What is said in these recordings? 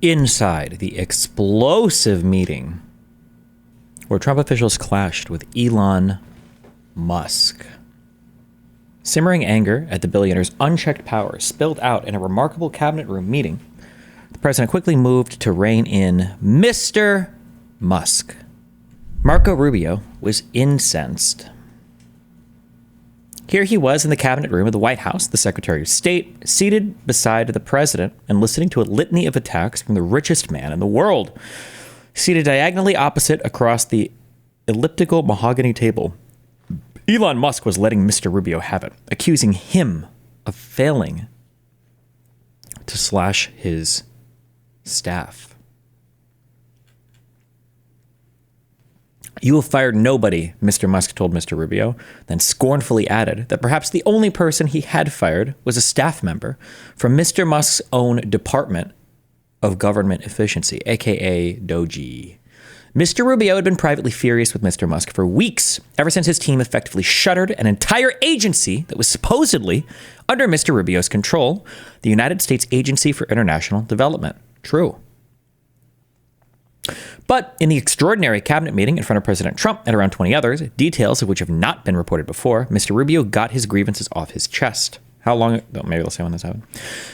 inside the explosive meeting where Trump officials clashed with Elon Musk. Simmering anger at the billionaire's unchecked power spilled out in a remarkable cabinet room meeting. The president quickly moved to rein in Mr. Musk. Marco Rubio was incensed. Here he was in the cabinet room of the White House, the Secretary of State, seated beside the president and listening to a litany of attacks from the richest man in the world. Seated diagonally opposite across the elliptical mahogany table, Elon Musk was letting Mr. Rubio have it, accusing him of failing to slash his staff. "You have fired nobody," Mr. Musk told Mr. Rubio, then scornfully added that perhaps the only person he had fired was a staff member from Mr. Musk's own Department of Government Efficiency, aka DOGE. Mr. Rubio had been privately furious with Mr. Musk for weeks, ever since his team effectively shuttered an entire agency that was supposedly under Mr. Rubio's control, the United States Agency for International Development. True. But in the extraordinary cabinet meeting in front of President Trump and around 20 others, details of which have not been reported before, Mr. Rubio got his grievances off his chest. How long? Oh, maybe they'll say when this happened.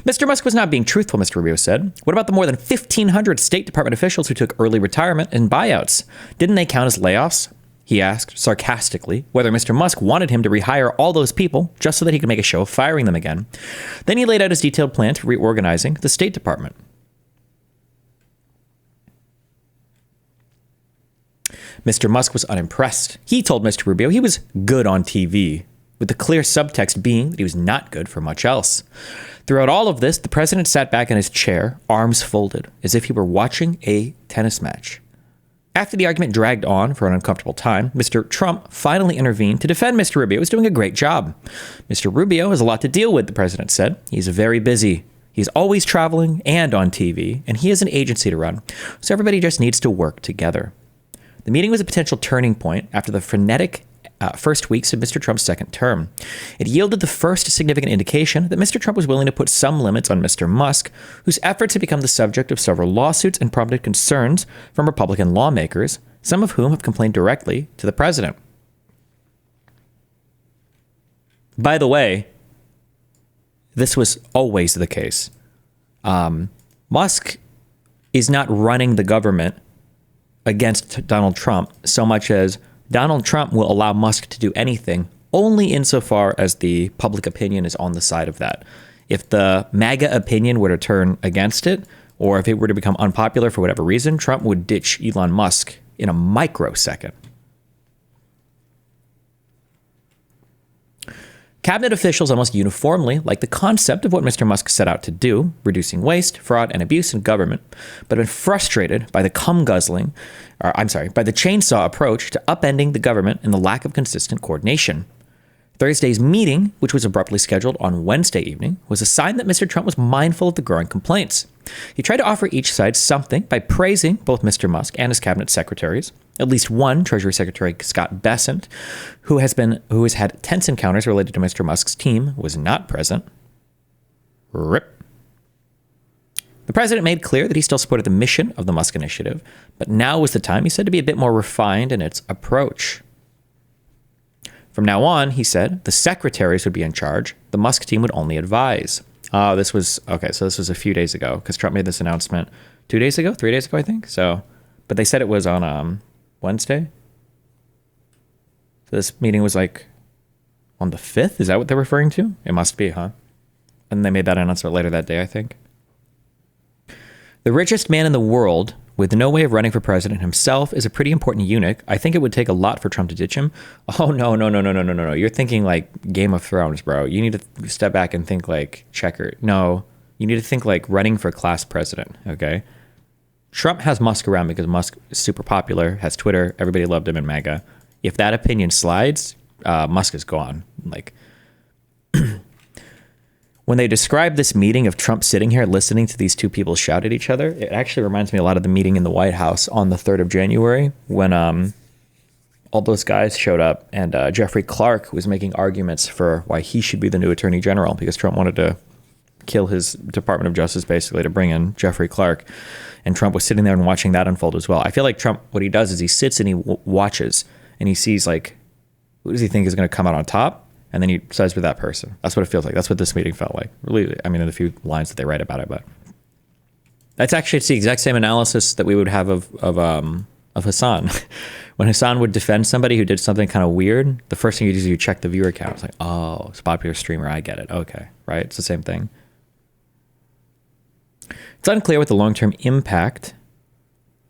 Mr. Musk was not being truthful, Mr. Rubio said. What about the more than 1,500 State Department officials who took early retirement and buyouts? Didn't they count as layoffs? He asked sarcastically whether Mr. Musk wanted him to rehire all those people just so that he could make a show of firing them again. Then he laid out his detailed plan for reorganizing the State Department. Mr. Musk was unimpressed. He told Mr. Rubio he was good on TV, with the clear subtext being that he was not good for much else. Throughout all of this, the president sat back in his chair, arms folded, as if he were watching a tennis match. After the argument dragged on for an uncomfortable time, Mr. Trump finally intervened to defend Mr. Rubio, who was doing a great job. Mr. Rubio has a lot to deal with, the president said. He's very busy. He's always traveling and on TV, and he has an agency to run, so everybody just needs to work together. The meeting was a potential turning point after the frenetic first weeks of Mr. Trump's second term. It yielded the first significant indication that Mr. Trump was willing to put some limits on Mr. Musk, whose efforts had become the subject of several lawsuits and prompted concerns from Republican lawmakers, some of whom have complained directly to the president. By the way, this was always the case. Musk is not running the government against Donald Trump so much as Donald Trump will allow Musk to do anything only insofar as the public opinion is on the side of that. If the MAGA opinion were to turn against it, or if it were to become unpopular for whatever reason, Trump would ditch Elon Musk in a microsecond. Cabinet officials almost uniformly like the concept of what Mr. Musk set out to do, reducing waste, fraud, and abuse in government, but have been frustrated by the by the chainsaw approach to upending the government and the lack of consistent coordination. Thursday's meeting, which was abruptly scheduled on Wednesday evening, was a sign that Mr. Trump was mindful of the growing complaints. He tried to offer each side something by praising both Mr. Musk and his cabinet secretaries. At least one, Treasury Secretary Scott Bessent, who has had tense encounters related to Mr. Musk's team, was not present. RIP. The president made clear that he still supported the mission of the Musk initiative, but now was the time, he said, to be a bit more refined in its approach. From now on, he said, the secretaries would be in charge. The Musk team would only advise. This was a few days ago, because Trump made this announcement 3 days ago, I think. But they said it was on Wednesday. So this meeting was like on the 5th? Is that what they're referring to? It must be, huh? And they made that announcement later that day, I think. The richest man in the world, with no way of running for president himself, is a pretty important eunuch. I think it would take a lot for Trump to ditch him. Oh, no. You're thinking like Game of Thrones, bro. You need to step back and think like Checker. No, you need to think like running for class president, okay? Trump has Musk around because Musk is super popular, has Twitter, everybody loved him in MAGA. If that opinion slides, Musk is gone. Like, when they describe this meeting of Trump sitting here listening to these two people shout at each other, it actually reminds me a lot of the meeting in the White House on the 3rd of January when all those guys showed up and Jeffrey Clark was making arguments for why he should be the new attorney general because Trump wanted to kill his Department of Justice, basically, to bring in Jeffrey Clark. And Trump was sitting there and watching that unfold as well. I feel like Trump, what he does is he sits and he watches and he sees, like, who does he think is going to come out on top? And then he sides with that person. That's what it feels like. That's what this meeting felt like. Really, I mean, in the few lines that they write about it, but that's actually, it's the exact same analysis that we would have of Hassan. When Hassan would defend somebody who did something kind of weird, the first thing you do is you check the viewer count. It's like, oh, it's a popular streamer. I get it. Okay, right? It's the same thing. It's unclear what the long-term impact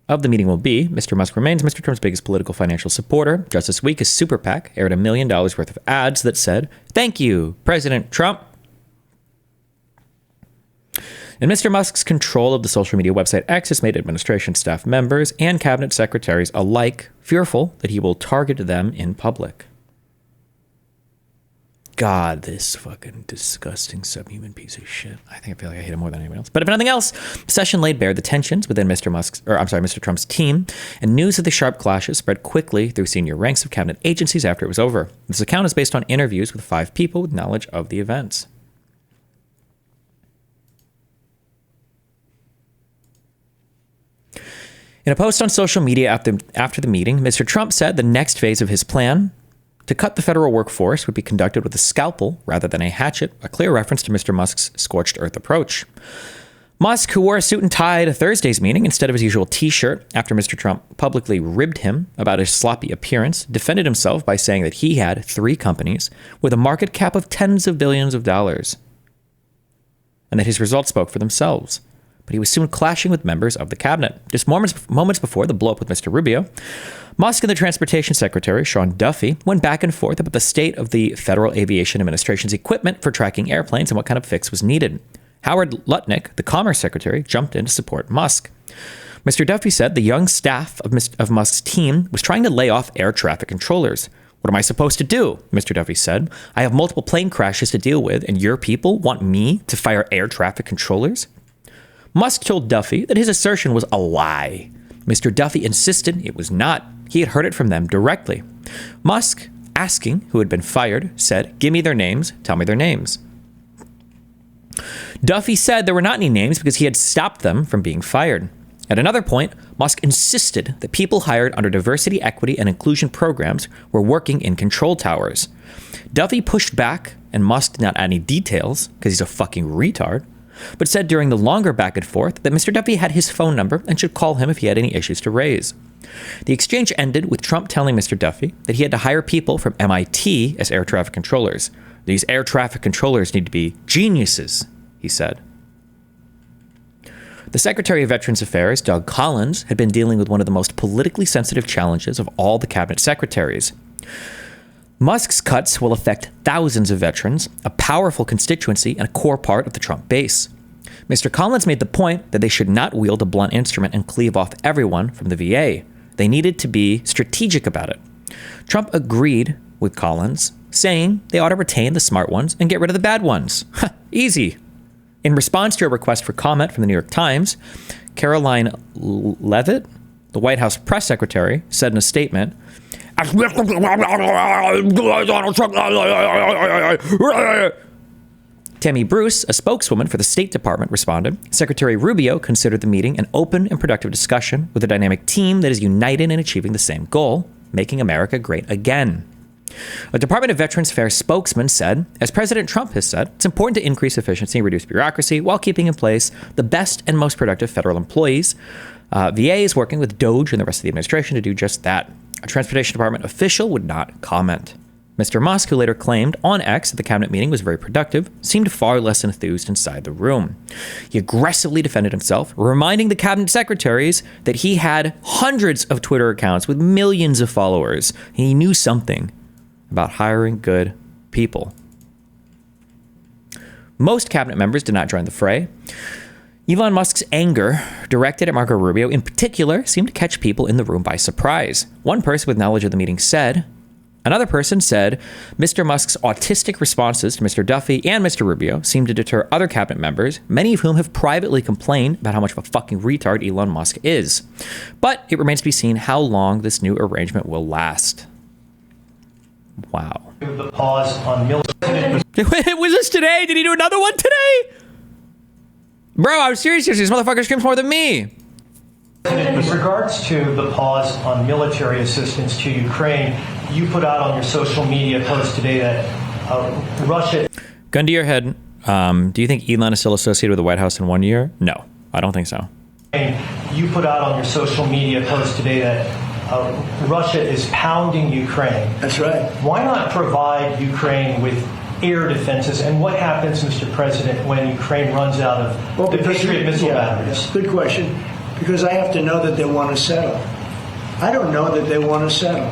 of the meeting will be. Mr. Musk remains Mr. Trump's biggest political financial supporter. Just this week, his super PAC aired $1 million worth of ads that said, "Thank you, President Trump." And Mr. Musk's control of the social media website X has made administration staff members and cabinet secretaries alike fearful that he will target them in public. God, this fucking disgusting subhuman piece of shit. I feel like I hate him more than anyone else. But if nothing else, the session laid bare the tensions within Mr. Trump's team, and news of the sharp clashes spread quickly through senior ranks of cabinet agencies after it was over. This account is based on interviews with 5 people with knowledge of the events. In a post on social media after the meeting, Mr. Trump said the next phase of his plan to cut the federal workforce would be conducted with a scalpel rather than a hatchet, a clear reference to Mr. Musk's scorched earth approach. Musk, who wore a suit and tie to Thursday's meeting instead of his usual t-shirt after Mr. Trump publicly ribbed him about his sloppy appearance, defended himself by saying that he had 3 companies with a market cap of tens of billions of dollars, and that his results spoke for themselves. But he was soon clashing with members of the cabinet. Just moments before the blow-up with Mr. Rubio, Musk and the Transportation Secretary, Sean Duffy, went back and forth about the state of the Federal Aviation Administration's equipment for tracking airplanes and what kind of fix was needed. Howard Lutnick, the Commerce Secretary, jumped in to support Musk. Mr. Duffy said the young staff of Musk's team was trying to lay off air traffic controllers. "What am I supposed to do?" Mr. Duffy said. "I have multiple plane crashes to deal with, and your people want me to fire air traffic controllers?" Musk told Duffy that his assertion was a lie. Mr. Duffy insisted it was not. He had heard it from them directly. Musk, asking who had been fired, said, "Give me their names. Tell me their names." Duffy said there were not any names because he had stopped them from being fired. At another point, Musk insisted that people hired under diversity, equity, and inclusion programs were working in control towers. Duffy pushed back, and Musk did not add any details because he's a fucking retard, but said during the longer back and forth that Mr. Duffy had his phone number and should call him if he had any issues to raise. The exchange ended with Trump telling Mr. Duffy that he had to hire people from MIT as air traffic controllers. "These air traffic controllers need to be geniuses," he said. The Secretary of Veterans Affairs, Doug Collins, had been dealing with one of the most politically sensitive challenges of all the cabinet secretaries. Musk's cuts will affect thousands of veterans, a powerful constituency and a core part of the Trump base. Mr. Collins made the point that they should not wield a blunt instrument and cleave off everyone from the VA. They needed to be strategic about it. Trump agreed with Collins, saying they ought to retain the smart ones and get rid of the bad ones. Easy. In response to a request for comment from the New York Times, Caroline Leavitt, the White House press secretary, said in a statement, Tammy Bruce, a spokeswoman for the State Department, responded, "Secretary Rubio considered the meeting an open and productive discussion with a dynamic team that is united in achieving the same goal, making America great again." A Department of Veterans Affairs spokesman said, as President Trump has said, it's important to increase efficiency and reduce bureaucracy while keeping in place the best and most productive federal employees. VA is working with DOGE and the rest of the administration to do just that. A Transportation Department official would not comment. Mr. Musk, who later claimed on X that the cabinet meeting was very productive, seemed far less enthused inside the room. He aggressively defended himself, reminding the cabinet secretaries that he had hundreds of Twitter accounts with millions of followers. He knew something about hiring good people. Most cabinet members did not join the fray. Elon Musk's anger, directed at Marco Rubio in particular, seemed to catch people in the room by surprise. One person with knowledge of the meeting said, another person said, Mr. Musk's autistic responses to Mr. Duffy and Mr. Rubio seemed to deter other cabinet members, many of whom have privately complained about how much of a fucking retard Elon Musk is. But it remains to be seen how long this new arrangement will last. Wow. The pause on military. Was this today? Did he do another one today? Bro, I'm serious. This motherfucker screams more than me. With regards to the pause on military assistance to Ukraine, you put out on your social media post today that Russia... Gun to your head. Do you think Elon is still associated with the White House in 1 year? No, I don't think so. You put out on your social media post today that Russia is pounding Ukraine. That's right. Why not provide Ukraine with air defenses? And what happens, Mr. President, when Ukraine runs out of the Patriot missile batteries? Good question. Because I have to know that they want to settle. I don't know that they want to settle.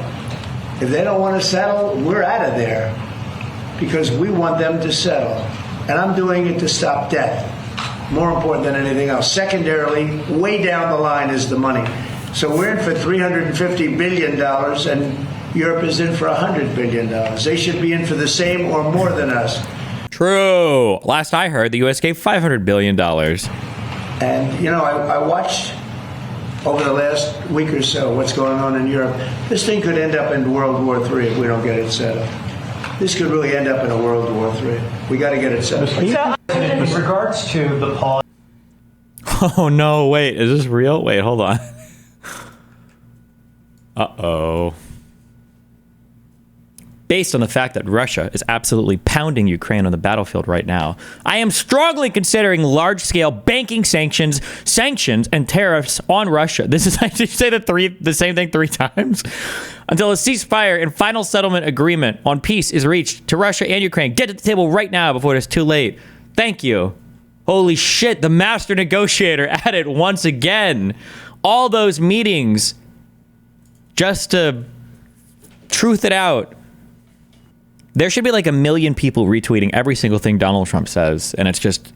If they don't want to settle, we're out of there. Because we want them to settle. And I'm doing it to stop death. More important than anything else. Secondarily, way down the line is the money. So we're in for $350 billion, and Europe is in for $100 billion. They should be in for the same or more than us. True. Last I heard, the U.S. gave $500 billion. And, you know, I watched over the last week or so what's going on in Europe. This thing could end up in World War III if we don't get it settled. This could really end up in a World War III. We got to get it settled. With regards to the pause... Oh, no, wait. Is this real? Wait, hold on. Uh-oh. Based on the fact that Russia is absolutely pounding Ukraine on the battlefield right now, I am strongly considering large-scale banking sanctions, and tariffs on Russia. This is, I just say the same thing 3 times. Until a ceasefire and final settlement agreement on peace is reached to Russia and Ukraine. Get to the table right now before it's too late. Thank you. Holy shit, the master negotiator at it once again. All those meetings just to truth it out. There should be like 1 million people retweeting every single thing Donald Trump says, and it just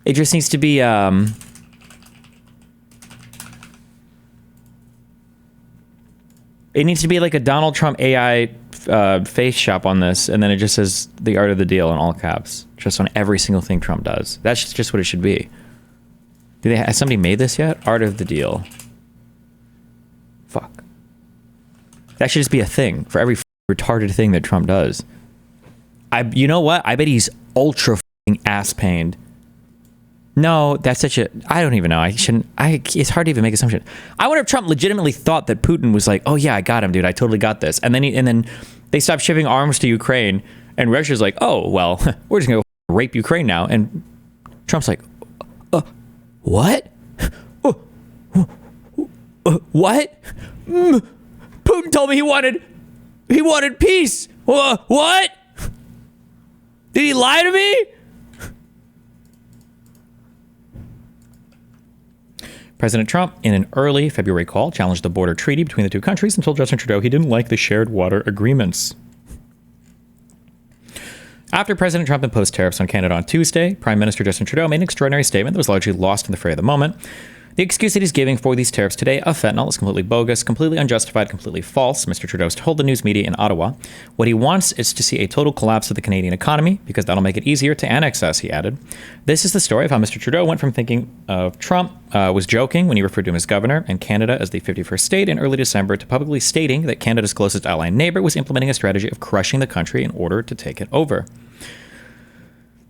needs to be it needs to be like a Donald Trump AI face shop on this, and then it just says the art of the deal in all caps, just on every single thing Trump does. That's just what it should be. Has somebody made this yet? Art of the deal. Fuck. That should just be a thing for every retarded thing that Trump does. You know what? I bet he's ultra ass pained. No, that's such a... I don't even know. It's hard to even make assumption. I wonder if Trump legitimately thought that Putin was like, oh yeah, I got him, dude. I totally got this. And then they stopped shipping arms to Ukraine, and Russia's like, oh, well, we're just going to rape Ukraine now. And Trump's like, what? What? Putin told me he wanted peace. What? Did he lie to me? President Trump, in an early February call, challenged the border treaty between the two countries and told Justin Trudeau he didn't like the shared water agreements. After President Trump imposed tariffs on Canada on Tuesday, Prime Minister Justin Trudeau made an extraordinary statement that was largely lost in the fray of the moment. The excuse that he's giving for these tariffs today of fentanyl is completely bogus, completely unjustified, completely false, Mr. Trudeau told the news media in Ottawa. What he wants is to see a total collapse of the Canadian economy, because that'll make it easier to annex us, he added. This is the story of how Mr. Trudeau went from thinking of Trump was joking when he referred to him as governor and Canada as the 51st state in early December to publicly stating that Canada's closest ally and neighbor was implementing a strategy of crushing the country in order to take it over.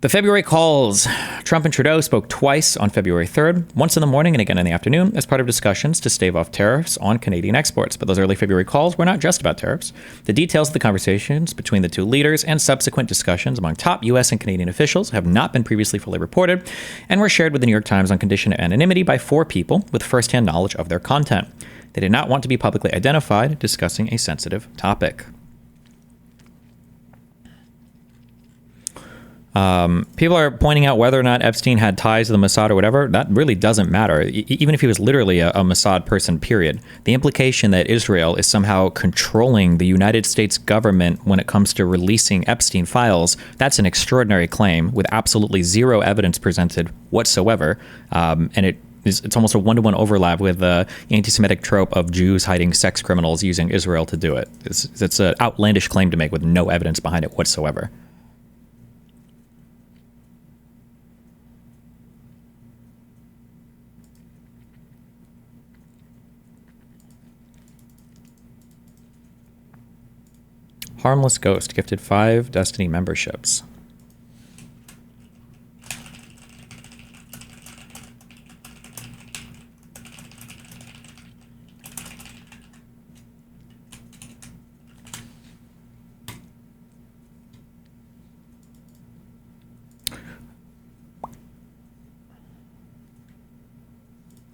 The February calls. Trump and Trudeau spoke twice on February 3rd, once in the morning and again in the afternoon, as part of discussions to stave off tariffs on Canadian exports. But those early February calls were not just about tariffs. The details of the conversations between the two leaders and subsequent discussions among top U.S. and Canadian officials have not been previously fully reported and were shared with the New York Times on condition of anonymity by 4 people with firsthand knowledge of their content. They did not want to be publicly identified discussing a sensitive topic. People are pointing out whether or not Epstein had ties to the Mossad or whatever. That really doesn't matter. Even if he was literally a Mossad person, period. The implication that Israel is somehow controlling the United States government when it comes to releasing Epstein files, that's an extraordinary claim with absolutely zero evidence presented whatsoever. And it's almost a one-to-one overlap with the anti-Semitic trope of Jews hiding sex criminals using Israel to do it. It's an outlandish claim to make with no evidence behind it whatsoever. Harmless Ghost gifted 5 Destiny memberships.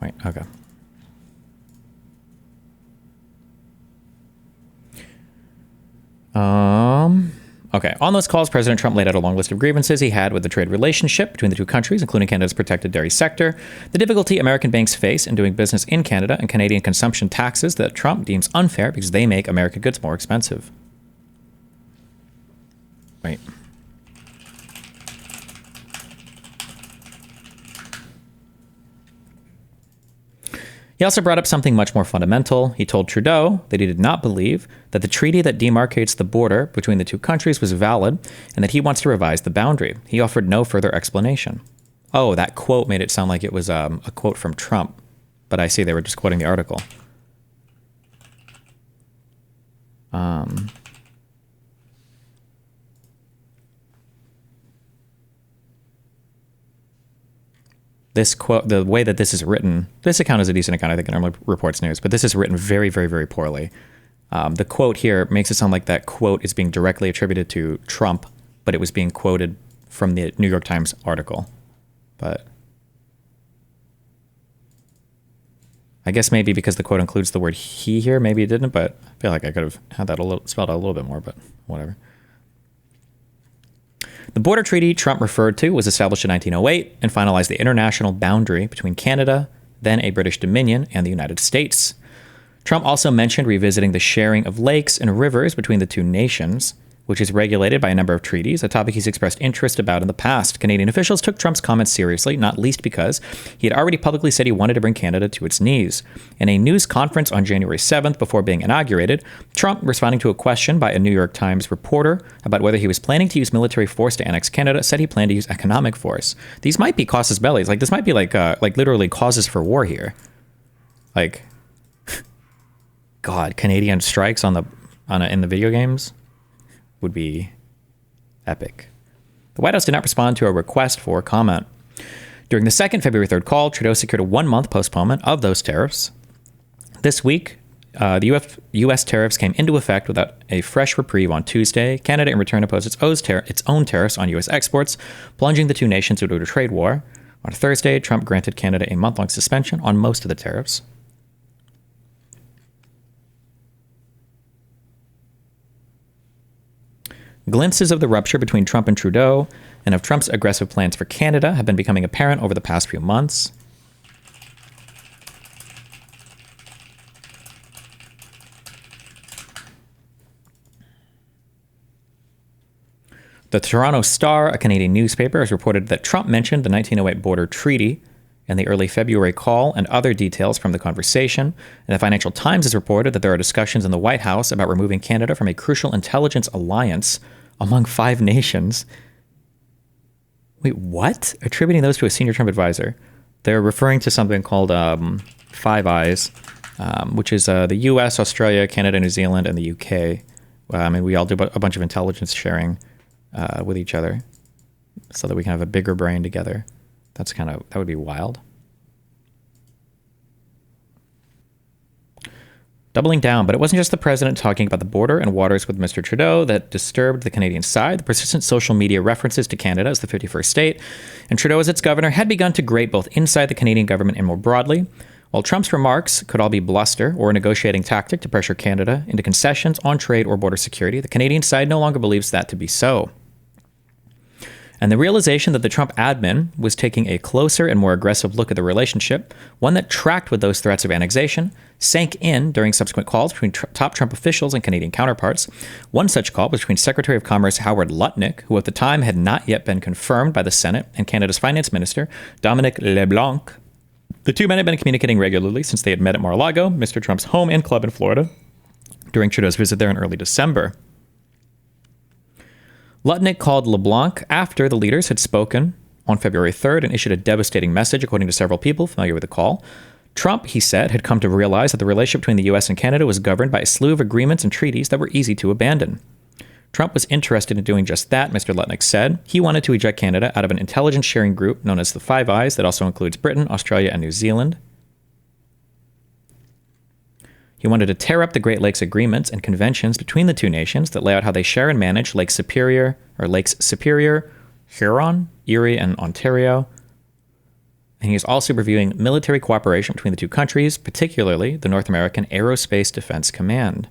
Wait, okay. Okay. On those calls, President Trump laid out a long list of grievances he had with the trade relationship between the two countries, including Canada's protected dairy sector, the difficulty American banks face in doing business in Canada, and Canadian consumption taxes that Trump deems unfair because they make American goods more expensive. Wait. He also brought up something much more fundamental. He told Trudeau that he did not believe that the treaty that demarcates the border between the two countries was valid and that he wants to revise the boundary. He offered no further explanation. Oh, that quote made it sound like it was a quote from Trump, but I see they were just quoting the article. This quote, the way that this is written, this account is a decent account. I think it normally reports news, but this is written very, very, very poorly. The quote here makes it sound like that quote is being directly attributed to Trump, but it was being quoted from the New York Times article. But I guess maybe because the quote includes the word he here, maybe it didn't, but I feel like I could have had that spelled out a little bit more, but whatever. The border treaty Trump referred to was established in 1908 and finalized the international boundary between Canada, then a British Dominion, and the United States. Trump also mentioned revisiting the sharing of lakes and rivers between the two nations, which is regulated by a number of treaties, a topic he's expressed interest about in the past. Canadian officials took Trump's comments seriously, not least because he had already publicly said he wanted to bring Canada to its knees. In a news conference on January 7th, before being inaugurated, Trump, responding to a question by a New York Times reporter about whether he was planning to use military force to annex Canada, said he planned to use economic force. These might be casus bellis. Like, this might be like literally causes for war here. Like, God, Canadian strikes in the video games would be epic. The White House did not respond to a request for comment. During the second February 3rd call, Trudeau secured a 1-month postponement of those tariffs. This week, the U.S. tariffs came into effect without a fresh reprieve on Tuesday. Canada, in return, imposed its own tariffs on U.S. exports, plunging the two nations into a trade war. On Thursday, Trump granted Canada a month-long suspension on most of the tariffs. Glimpses of the rupture between Trump and Trudeau and of Trump's aggressive plans for Canada have been becoming apparent over the past few months. The Toronto Star, a Canadian newspaper, has reported that Trump mentioned the 1908 border treaty in the early February call and other details from the conversation. And the Financial Times has reported that there are discussions in the White House about removing Canada from a crucial intelligence alliance among 5 nations. Wait, what? Attributing those to a senior Trump advisor. They're referring to something called Five Eyes, which is the US, Australia, Canada, New Zealand, and the UK. And we all do a bunch of intelligence sharing with each other so that we can have a bigger brain together. That would be wild. Doubling down, but it wasn't just the president talking about the border and waters with Mr. Trudeau that disturbed the Canadian side. The persistent social media references to Canada as the 51st state and Trudeau as its governor had begun to grate both inside the Canadian government and more broadly. While Trump's remarks could all be bluster or a negotiating tactic to pressure Canada into concessions on trade or border security, the Canadian side no longer believes that to be so. And the realization that the Trump admin was taking a closer and more aggressive look at the relationship, one that tracked with those threats of annexation, sank in during subsequent calls between top Trump officials and Canadian counterparts. One such call was between Secretary of Commerce Howard Lutnick, who at the time had not yet been confirmed by the Senate, and Canada's Finance Minister, Dominic LeBlanc. The two men had been communicating regularly since they had met at Mar-a-Lago, Mr. Trump's home and club in Florida, during Trudeau's visit there in early December. Lutnick called LeBlanc after the leaders had spoken on February 3rd and issued a devastating message, according to several people familiar with the call. Trump, he said, had come to realize that the relationship between the U.S. and Canada was governed by a slew of agreements and treaties that were easy to abandon. Trump was interested in doing just that, Mr. Lutnick said. He wanted to eject Canada out of an intelligence sharing group known as the Five Eyes that also includes Britain, Australia, and New Zealand. He wanted to tear up the Great Lakes agreements and conventions between the two nations that lay out how they share and manage Lakes Superior, Huron, Erie, and Ontario. And he is also reviewing military cooperation between the two countries, particularly the North American Aerospace Defense Command.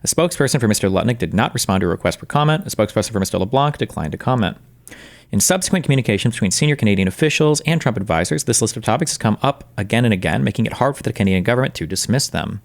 A spokesperson for Mr. Lutnick did not respond to a request for comment. A spokesperson for Mr. LeBlanc declined to comment. In subsequent communications between senior Canadian officials and Trump advisors, this list of topics has come up again and again, making it hard for the Canadian government to dismiss them.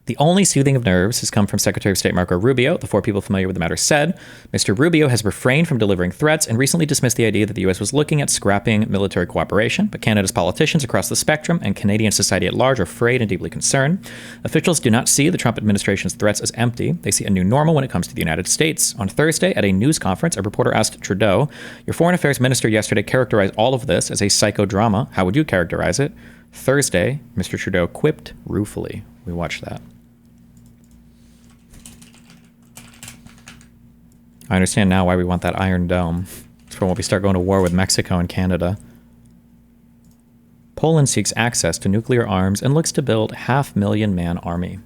The only soothing of nerves has come from Secretary of State Marco Rubio. The four people familiar with the matter said, Mr. Rubio has refrained from delivering threats and recently dismissed the idea that the U.S. was looking at scrapping military cooperation, but Canada's politicians across the spectrum and Canadian society at large are afraid and deeply concerned. Officials do not see the Trump administration's threats as empty. They see a new normal when it comes to the United States. On Thursday, at a news conference, a reporter asked Trudeau, "Your foreign affairs minister yesterday characterized all of this as a psychodrama. How would you characterize it?" Thursday, Mr. Trudeau quipped ruefully. We watched that. I understand now why we want that Iron Dome. It's for when we start going to war with Mexico and Canada. Poland seeks access to nuclear arms and looks to build 500,000-man army.